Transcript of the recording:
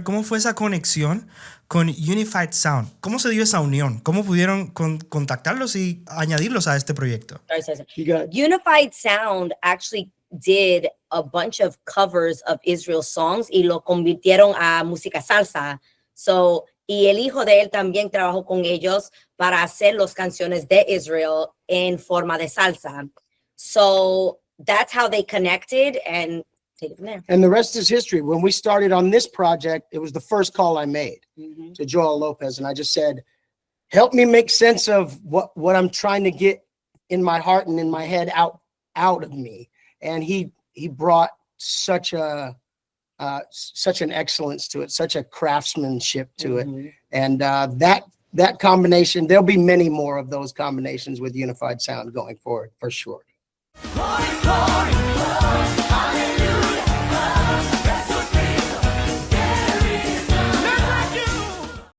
¿Cómo fue esa conexión con Unified Sound? ¿Cómo se dio esa unión? ¿Cómo pudieron contactarlos y añadirlos a este proyecto? Unified Sound actually did a bunch of covers of Israel songs y lo convirtieron a música salsa. So, y el hijo de él también trabajó con ellos para hacer las canciones de Israel en forma de salsa. So that's how they connected and take it from there. And the rest is history. When we started on this project, it was the first call I made to Joel Lopez. And I just said, help me make sense of what I'm trying to get in my heart and in my head out of me. And he brought such an excellence to it, such a craftsmanship to it. And that combination, there'll be many more of those combinations with Unified Sound going forward, for sure. Glory, glory.